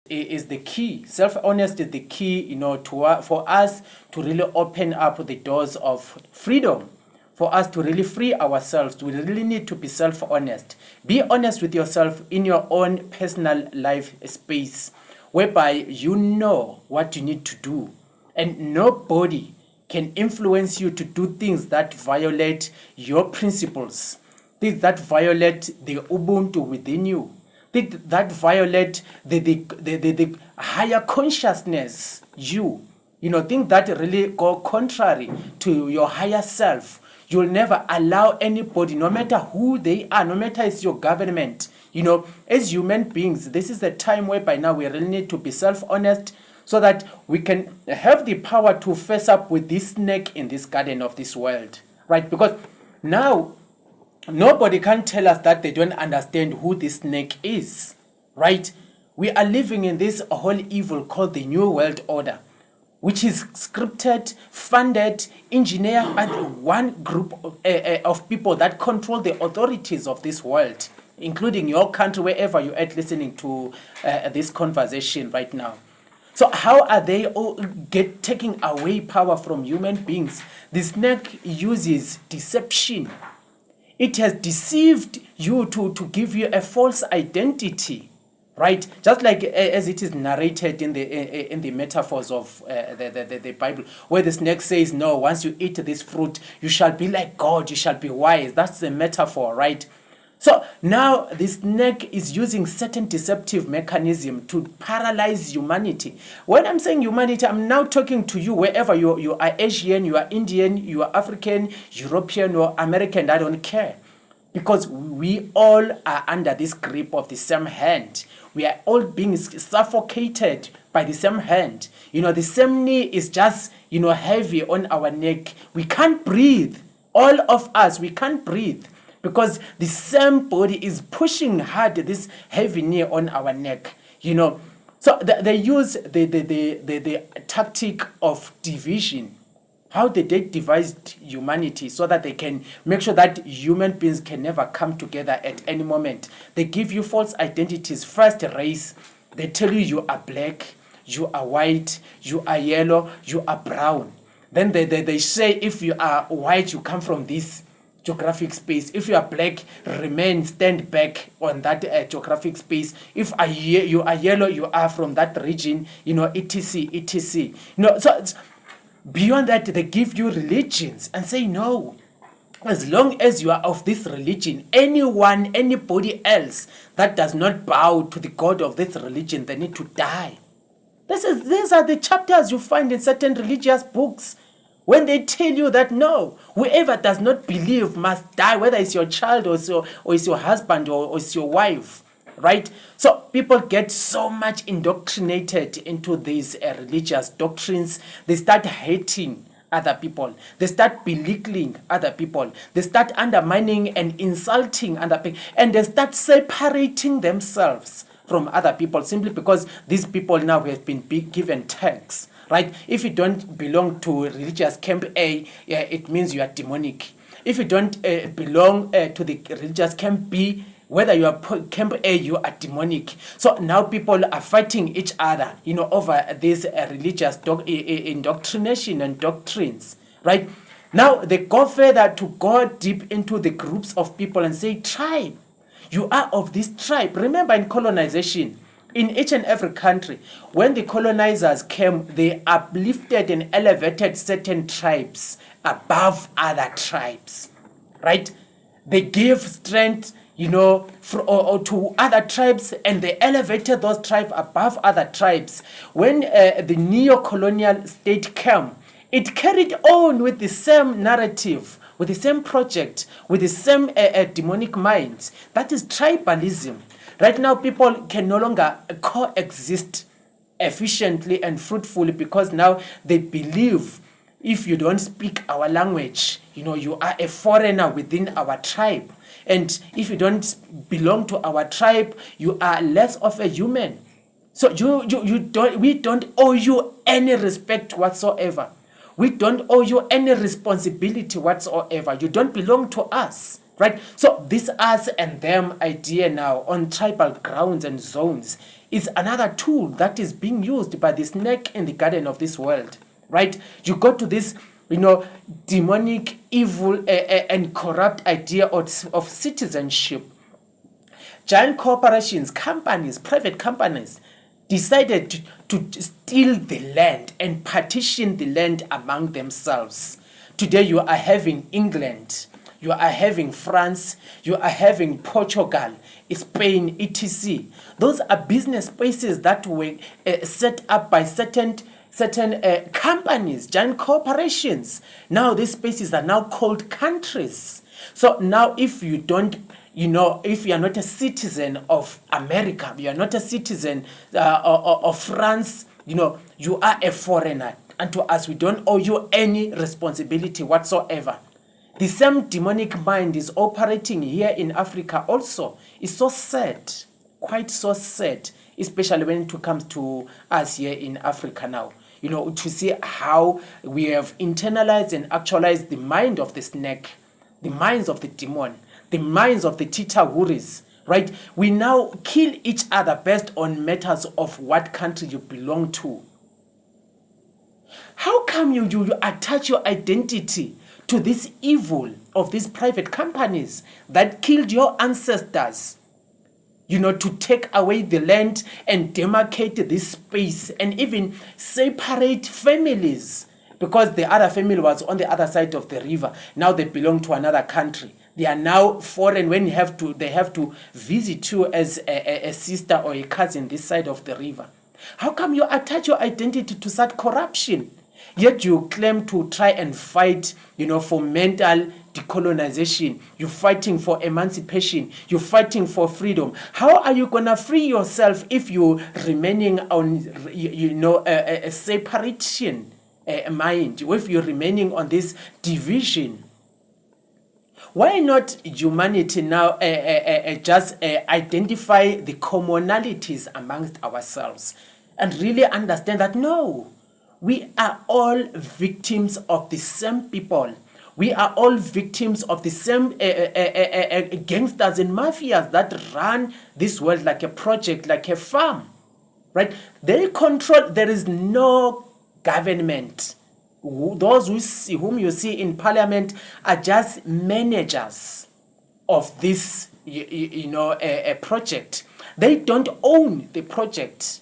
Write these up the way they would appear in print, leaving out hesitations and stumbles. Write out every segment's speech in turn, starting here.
is the key. Self-honesty is the key, for us to really open up the doors of freedom. For us to really free ourselves, we really need to be self-honest. Be honest with yourself in your own personal life space, whereby you know what you need to do. And nobody can influence you to do things that violate your principles, things that violate the Ubuntu within you, things that violate the higher consciousness, things that really go contrary to your higher self. You'll never allow anybody, no matter who they are, no matter it's your government, as human beings, this is the time where by now we really need to be self-honest so that we can have the power to face up with this snake in this garden of this world, right? Because now nobody can tell us that they don't understand who this snake is, right? We are living in this whole evil called the New World Order, which is scripted, funded, engineered by one group of people that control the authorities of this world, including your country, wherever you're at listening to this conversation right now. So how are they all taking away power from human beings? The snake uses deception. It has deceived you to give you a false identity, right? Just like as it is narrated in the metaphors of the Bible, where the snake says, no, once you eat this fruit, you shall be like God, you shall be wise. That's the metaphor, right? So now the snake is using certain deceptive mechanism to paralyze humanity. When I'm saying humanity, I'm now talking to you wherever you are Asian, you are Indian, you are African, European, or American, I don't care. Because we all are under this grip of the same hand. We are all being suffocated by the same hand. The same knee is just, heavy on our neck. We can't breathe. All of us, we can't breathe. Because the same body is pushing hard this heavy knee on our neck, So they use the tactic of division. How they devised humanity so that they can make sure that human beings can never come together at any moment. They give you false identities. First, race. They tell you are black, you are white, you are yellow, you are brown. Then they say if you are white, you come from this geographic space. If you are black, stand back on that geographic space. If you are yellow, you are from that region, etc, etc. So beyond that, they give you religions and say, no, as long as you are of this religion, anybody else that does not bow to the God of this religion, they need to die. These are the chapters you find in certain religious books. When they tell you that, no, whoever does not believe must die, whether it's your child or it's your husband or it's your wife, right? So people get so much indoctrinated into these religious doctrines. They start hating other people. They start belittling other people. They start undermining and insulting other people. And they start separating themselves from other people simply because these people now have been given tags. Right? If you don't belong to religious camp A, it means you are demonic. If you don't belong to the religious camp B, whether you are camp A, you are demonic. So now people are fighting each other, over this religious indoctrination and doctrines, right? Now they go further to go deep into the groups of people and say, tribe, you are of this tribe. Remember in colonization, in each and every country, when the colonizers came, they uplifted and elevated certain tribes above other tribes, right? They gave strength, to other tribes, and they elevated those tribes above other tribes. When the neo-colonial state came, it carried on with the same narrative, with the same project, with the same demonic minds. That is tribalism. Right now, people can no longer coexist efficiently and fruitfully because now they believe if you don't speak our language, you are a foreigner within our tribe. And if you don't belong to our tribe, you are less of a human. So we don't owe you any respect whatsoever. We don't owe you any responsibility whatsoever. You don't belong to us. Right? So this us and them idea now on tribal grounds and zones is another tool that is being used by the snake in the garden of this world, right? You go to this, demonic, evil, and corrupt idea of citizenship. Giant corporations, companies, private companies decided to steal the land and partition the land among themselves. Today you are having England, you are having France, you are having Portugal, Spain, etc. Those are business spaces that were set up by certain companies, giant corporations. Now these spaces are now called countries. So now if you don't, if you are not a citizen of America, you are not a citizen of France, you are a foreigner. And to us, we don't owe you any responsibility whatsoever. The same demonic mind is operating here in Africa also. It's so sad, quite so sad, especially when it comes to us here in Africa now. To see how we have internalized and actualized the mind of the snake, the minds of the demon, the minds of the titawuris, right? We now kill each other based on matters of what country you belong to. How come you attach your identity to this evil of these private companies that killed your ancestors? To take away the land and demarcate this space and even separate families, because the other family was on the other side of the river. Now they belong to another country. They are now foreign when they have to visit you as a sister or a cousin this side of the river. How come you attach your identity to such corruption? Yet you claim to try and fight, for mental decolonization. You're fighting for emancipation. You're fighting for freedom. How are you gonna free yourself if you're remaining on, a separation mind? If you're remaining on this division? Why not humanity now just identify the commonalities amongst ourselves and really understand that no, we are all victims of the same people. We are all victims of the same gangsters and mafias that run this world like a project, like a farm, right? They control. There is no government. Those whom you see in parliament are just managers of this, a project. They don't own the project.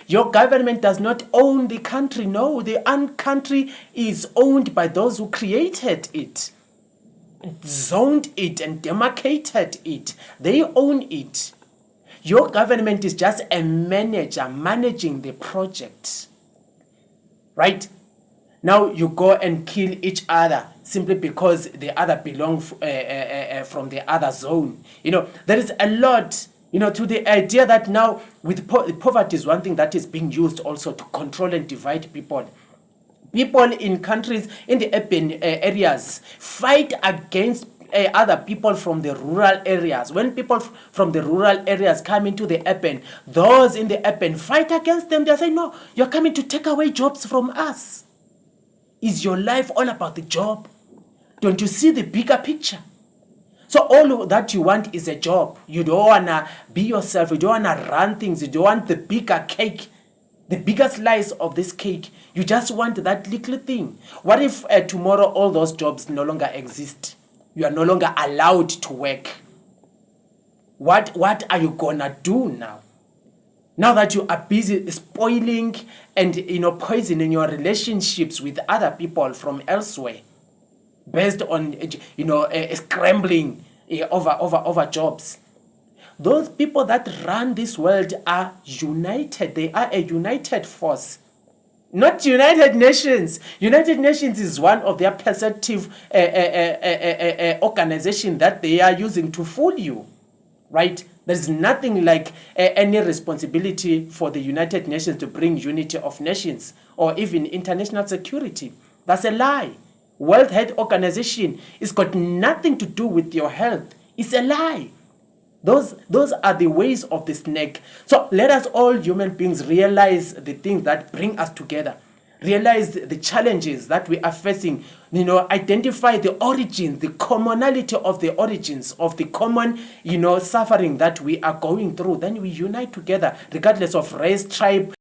Your government does not own the country. No, the country is owned by those who created it, zoned it, and demarcated it. They own it. Your government is just a manager managing the project, right? Now you go and kill each other simply because the other belong from the other zone. There is a lot, to the idea that now with poverty is one thing that is being used also to control and divide people. People in countries in the urban areas fight against other people from the rural areas. When people from the rural areas come into the urban, those in the urban fight against them. They say, no, you're coming to take away jobs from us. Is your life all about the job? Don't you see the bigger picture? So all that you want is a job. You don't want to be yourself. You don't want to run things. You don't want the bigger cake, the bigger slice of this cake. You just want that little thing. What if tomorrow all those jobs no longer exist? You are no longer allowed to work. What are you going to do now? Now that you are busy spoiling and poisoning your relationships with other people from elsewhere, based on scrambling over jobs. Those people that run this world are united. They are a united force, not United Nations. United Nations is one of their perceptive organization that they are using to fool you, right? There's nothing like any responsibility for the United Nations to bring unity of nations or even international security. That's a lie. World Health Organization has got nothing to do with your health. It's a lie. Those are the ways of the snake. So let us all human beings realize the things that bring us together. realize the challenges that we are facing, identify the origins, the commonality of the origins of the common, suffering that we are going through, then we unite together, regardless of race, tribe,